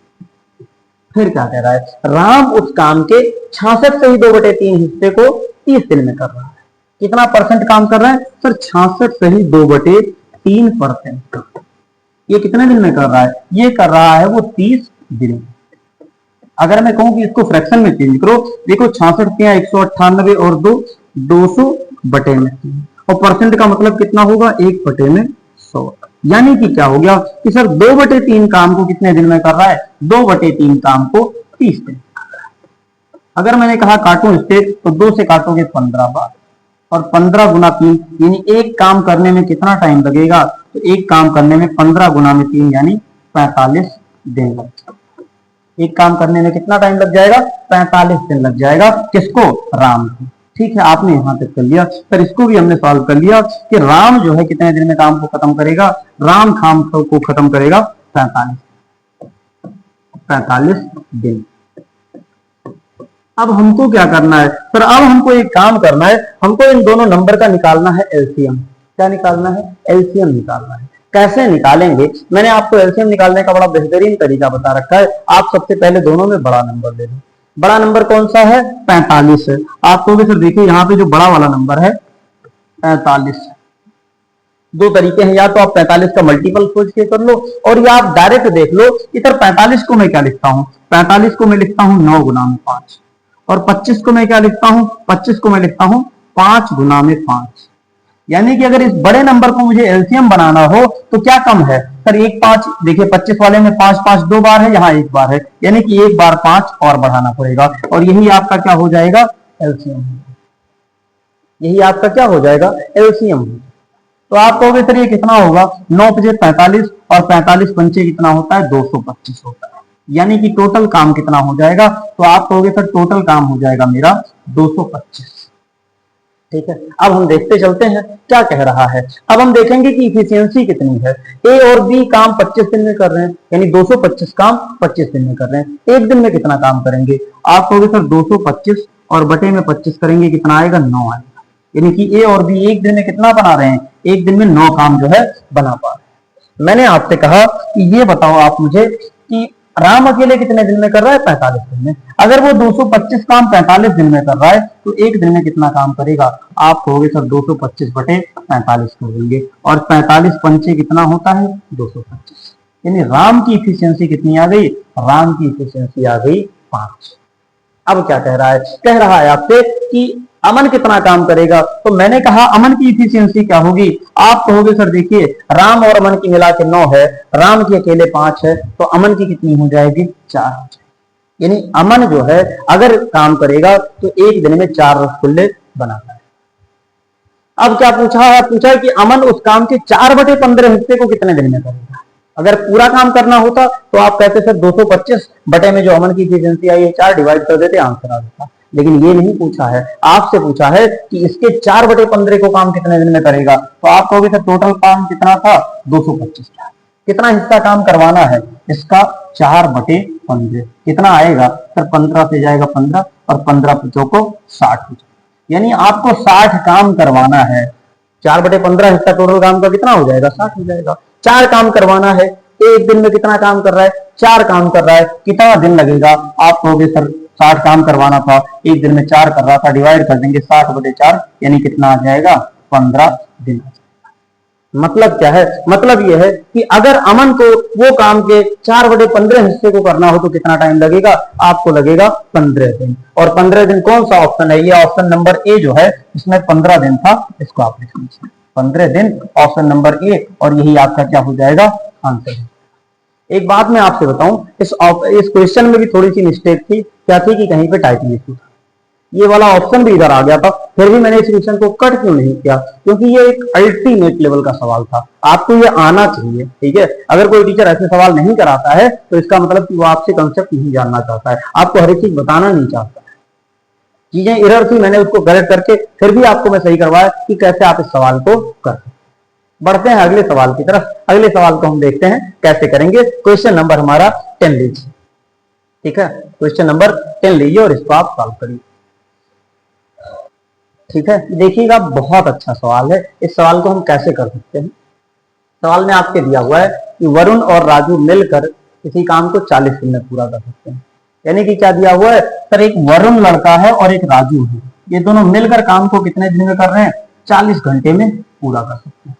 A: फिर क्या कह रहा है, राम उस काम के 66 से ही 2/3 हिस्से को 30 दिन में कर रहा है। कितना परसेंट काम कर रहा है सर, 66 से ही 2/3%। ये कितने दिन में कर रहा है, ये कर रहा है वो 30 दिन। अगर मैं कहूं कि इसको फ्रैक्शन में चेंज करो, देखो 66 के 198 और 200/3, और परसेंट का मतलब कितना होगा, 1/100। यानी कि क्या हो गया कि सर 2/3 काम को कितने दिन में कर रहा है, 2/3 काम को 30 दिन। अगर मैंने कहा काटो स्टेप, तो 2 से काटोगे 15 बार, और 15 गुना 3 यानी एक काम करने में कितना टाइम लगेगा, तो एक काम करने में 15 गुना में 3 यानी 45 दिन लग जाएगा। एक काम करने में कितना टाइम लग जाएगा, 45 दिन लग जाएगा। किसको, राम को। ठीक है, आपने यहां तक कर लिया। फिर इसको भी हमने सॉल्व कर लिया कि राम जो है कितने दिन में काम को खत्म करेगा, राम काम को खत्म करेगा 45। 45 दिन। अब हमको क्या करना है सर? अब हमको एक काम करना है, हमको इन दोनों नंबर का निकालना है एलसीएम। क्या निकालना है? एलसीएम निकालना है। कैसे निकालेंगे? मैंने आपको एलसीएम निकालने का बड़ा बेहतरीन तरीका बता रखा है। आप सबसे पहले दोनों में बड़ा नंबर ले लो। बड़ा नंबर कौन सा है? 45 है। आप कहोगे सर देखिए यहाँ पे जो बड़ा वाला नंबर है 45, दो तरीके हैं, या तो आप 45 का मल्टीपल सोच के कर लो, और या आप डायरेक्ट देख लो कि सर 45 को मैं क्या लिखता हूं? 45 को मैं लिखता हूं 9 गुना में 5, और 25 को मैं क्या लिखता हूं? 25 को मैं लिखता हूं 5 गुना में 5। यानी कि अगर इस बड़े नंबर को मुझे एलसीएम बनाना हो तो क्या कम है सर? एक 5, देखिए 25 वाले में 5 5 दो बार है, यहाँ एक बार है, यानी कि एक बार 5 और बढ़ाना पड़ेगा, और यही आपका क्या हो जाएगा? एलसीएम। यही आपका क्या हो जाएगा? एलसीएम। तो आप कहोगे सर ये कितना होगा? 9 पचे 45 और 45 पंचे कितना होता है? 225 होता है। यानी कि टोटल काम कितना हो जाएगा? तो आप कहोगे सर टोटल काम हो जाएगा मेरा 225। ठीक है, अब हम देखते चलते हैं क्या कह रहा है। अब हम देखेंगे कि इफिशियंसी कितनी है। ए और बी काम 25 दिन में कर रहे हैं, यानी 225 काम 25 दिन में कर रहे हैं। एक दिन में कितना काम करेंगे? आप कहोगे सर 225 और बटे में 25 करेंगे, कितना आएगा? 9 आएगा। यानी कि ए और बी एक दिन में कितना बना रहे हैं? एक दिन में 9 काम जो है बना पा रहे हैं। मैंने आपसे कहा कि ये बताओ आप मुझे कि राम अकेले कितने दिन में कर रहा है? 45 दिन में। अगर वो 225 काम 45 दिन में कर रहा है तो एक दिन में कितना काम करेगा? आप कहोगे सर 225 बटे 45 कर देंगे, और 45 पंचे कितना होता है? 225। यानी राम की इफिशियंसी कितनी आ गई? राम की इफिशियंसी आ गई 5। अब क्या कह रहा है? कह रहा है आपसे कि अमन कितना काम करेगा। तो मैंने कहा अमन की इफिशियंसी क्या होगी? आप कहोगे सर देखिए राम और अमन की मिला के 9 है, राम की अकेले 5 है, तो अमन की कितनी हो जाएगी? 4 हो जाएगी। यानी अमन जो है अगर काम करेगा तो एक दिन में 4 रसगुल्ले बनाता है। अब क्या पूछा है? पूछा है कि अमन उस काम के 4/15 हिस्से को कितने दिन में करेगा। अगर पूरा काम करना होता तो आप कहते सर 225 बटे में जो अमन की इफिशियंसी आई है 4 डिवाइड कर देते, आंसर आ जाता। लेकिन ये नहीं पूछा है, आपसे पूछा है कि इसके 4/15 को काम कितने दिन में करेगा। तो आप कहोगे सर टोटल काम कितना था? 225 था। कितना हिस्सा काम करवाना है इसका? 4/15। कितना आएगा सर? 15 से जाएगा 15, और 15 5 को 60 हो जाएगा। यानी आपको 60 काम करवाना है। 4/15 हिस्सा टोटल काम का कितना हो जाएगा? 60 हो जाएगा। 4 काम करवाना है, एक दिन में कितना काम कर रहा है? 4 काम कर रहा है, कितना दिन लगेगा? आप कहोगे सर 60 काम करवाना था, एक दिन में 4 कर रहा था, डिवाइड कर देंगे 60/4, यानी कितना आ जाएगा? 15 दिन। मतलब क्या है? मतलब यह है कि अगर अमन को वो काम के 4/15 हिस्से को करना हो तो कितना टाइम लगेगा? आपको लगेगा 15 दिन। और 15 दिन कौन सा ऑप्शन है? ये ऑप्शन नंबर ए जो है इसमें 15 दिन था, इसको आप लिख लीजिए 15 दिन, ऑप्शन नंबर ए, और यही आपका क्या हो जाएगा? आंसर। एक बात मैं आपसे बताऊं, इस क्वेश्चन में भी थोड़ी सी मिस्टेक थी। क्या थी कि कहीं पे टाइपिंग इशू था। ये वाला ऑप्शन भी इधर आ गया था, फिर भी मैंने इस क्वेश्चन को कट क्यों नहीं किया? क्योंकि ये एक अल्टीमेट लेवल का सवाल था, आपको ये आना चाहिए। ठीक है, अगर कोई टीचर ऐसे सवाल नहीं कराता है तो इसका मतलब कि वो आपसे कंसेप्ट नहीं जानना चाहता है, आपको हर एक चीज बताना नहीं चाहता है। चीजें एरर थी, मैंने उसको करेक्ट करके फिर भी आपको मैं सही करवाया कि कैसे आप इस सवाल को कर सकते। बढ़ते हैं अगले सवाल की तरफ। अगले सवाल को हम देखते हैं कैसे करेंगे। क्वेश्चन नंबर हमारा 10 लीजिए। ठीक है, क्वेश्चन नंबर 10 लीजिए और इसको आप सॉल्व करिए। ठीक है, देखिएगा बहुत अच्छा सवाल है। इस सवाल को हम कैसे कर सकते हैं? सवाल में आपके दिया हुआ है कि वरुण और राजू मिलकर किसी काम को 40 दिन में पूरा कर सकते हैं। यानी कि क्या दिया हुआ है सर? एक वरुण लड़का है और एक राजू है, ये दोनों मिलकर काम को कितने दिन में कर रहे हैं? 40 घंटे में पूरा कर सकते हैं।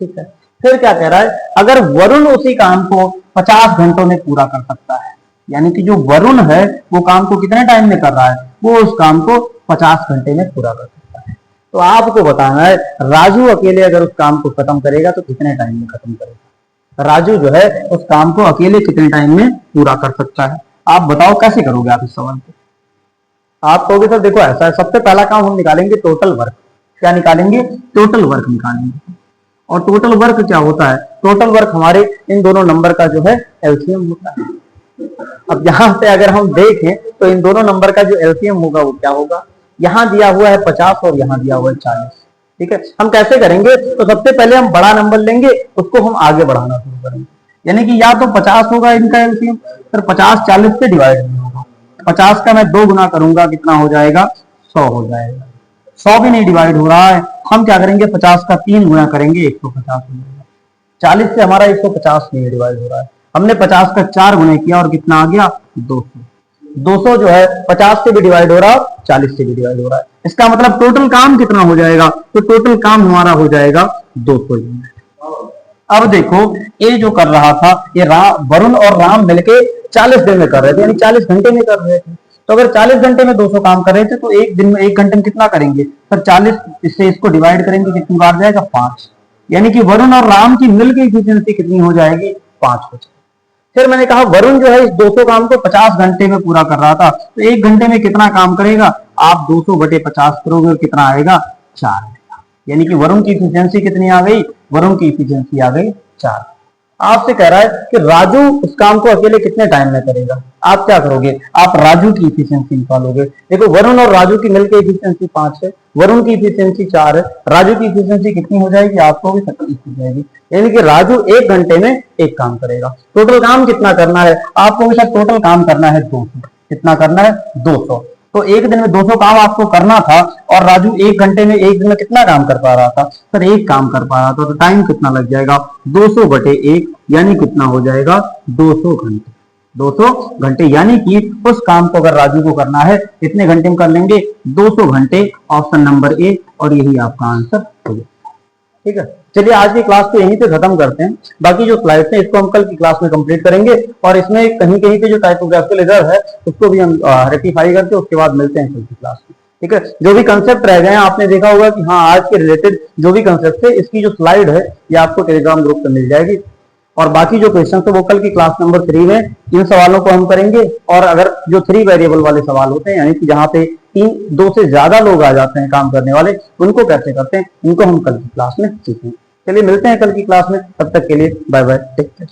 A: ठीक है, फिर क्या कह रहा है? अगर वरुण उसी काम को 50 घंटों में पूरा कर सकता है, यानी कि जो वरुण है वो काम को कितने टाइम में कर रहा है? वो उस काम को 50 घंटे में पूरा कर सकता है। तो आपको बताना है राजू अकेले अगर उस काम को खत्म करेगा तो कितने टाइम में खत्म करेगा? राजू जो है उस काम को अकेले कितने टाइम में पूरा कर सकता है? आप बताओ कैसे करोगे आप इस सवाल को? आप कहोगे सर देखो ऐसा है, सबसे पहला काम हम निकालेंगे टोटल वर्क। क्या निकालेंगे? टोटल वर्क निकालेंगे। और टोटल वर्क क्या होता है? टोटल वर्क हमारे इन दोनों नंबर का जो है एलसीएम होता है। अब यहाँ पे अगर हम देखें तो इन दोनों नंबर का जो एलसीएम होगा वो क्या होगा? यहाँ दिया हुआ है 50 और यहाँ दिया हुआ है 40। ठीक है, हम कैसे करेंगे? तो सबसे पहले हम बड़ा नंबर लेंगे, उसको हम आगे बढ़ाना शुरू करेंगे। यानी कि या तो 50 होगा इनका एलसीएम, फिर 50 40 से डिवाइड नहीं होगा। 50 का मैं 2 गुना करूंगा, कितना हो जाएगा? 100 हो जाएगा। 100 भी नहीं डिवाइड हो रहा है, हम क्या करेंगे? 50 का 3 गुना करेंगे, 150 हो जाएगा। 40 से हमारा 150 नहीं डिवाइड हो रहा है, हमने 50 का 4 गुने किया और कितना आ गया? 200। 200 जो है 50 से भी डिवाइड हो रहा है, 40 से भी डिवाइड हो रहा है। इसका मतलब टोटल काम कितना हो जाएगा? तो टोटल काम हमारा हो जाएगा 200 यूनिट। अब देखो, ये जो कर रहा था, ये वरुण और राम मिलके 40 दिन में कर रहे थे, यानी 40 घंटे में कर रहे थे। तो अगर 40 घंटे में 200 काम कर रहे थे, तो एक दिन में 1 घंटे में कितना करेंगे? पर 40 इससे इसको डिवाइड करेंगे, कितनी बार जाएगा? 5। यानी कि वरुण और राम की मिलकर इफिशियंसी कितनी हो जाएगी? 5 हो जाएगी। फिर मैंने कहा वरुण जो है इस 200 काम को 50 घंटे में पूरा कर रहा था, तो 1 घंटे में कितना काम करेगा? आप 200 बटे 50 करोगे और कितना आएगा? 4 आएगा। यानी कि वरुण की इफिशियंसी कितनी आ गई? वरुण की इफिशियंसी आ गई 4। आपसे कह रहा है कि राजू उस काम को अकेले कितने टाइम में करेगा। आप क्या करोगे? आप राजू की इफिशियंसी निकालोगे। देखो, वरुण और राजू की मिलकर इफिशियंसी 5 है, वरुण की इफिशियंसी 4 है, राजू की इफिशियंसी कितनी हो जाएगी? आपको भी 27 हो जाएगी। यानी कि राजू 1 घंटे में 1 काम करेगा। टोटल काम कितना करना है? आपको हमेशा टोटल काम करना है 200। कितना करना है? 200। तो एक दिन में 200 काम आपको करना था, और राजू 1 घंटे में एक दिन में कितना काम कर पा रहा था? सर 1 काम कर पा रहा था। तो टाइम कितना लग जाएगा? 200 बटे 1, यानी कितना हो जाएगा? 200 घंटे। 200 घंटे, यानी कि उस काम को अगर राजू को करना है कितने घंटे में कर लेंगे? 200 घंटे। ऑप्शन नंबर ए, और यही आपका आंसर हो गया। ठीक है, चलिए आज की क्लास को यहीं पे खत्म करते हैं। बाकी जो स्लाइड्स हैं इसको हम कल की क्लास में कंप्लीट करेंगे, और इसमें कहीं कहीं पे जो टाइपोग्राफिकल एरर है उसको भी हम रेक्टिफाई करके उसके बाद मिलते हैं कल की क्लास में। ठीक है, जो भी कंसेप्ट रह गए हैं आपने देखा होगा कि हाँ, आज के रिलेटेड जो भी कंसेप्ट है इसकी जो स्लाइड है ये आपको टेलीग्राम ग्रुप पर मिल जाएगी, और बाकी जो क्वेश्चन है वो कल की क्लास नंबर 3 में इन सवालों को हम करेंगे। और अगर जो 3 वेरिएबल वाले सवाल होते हैं, यानी कि जहां पे 2 से ज्यादा लोग आ जाते हैं काम करने वाले, उनको कैसे करते हैं, इनको हम कल की क्लास में सीखेंगे। चलिए मिलते हैं कल की क्लास में, तब तक के लिए बाय बाय, टेक केयर।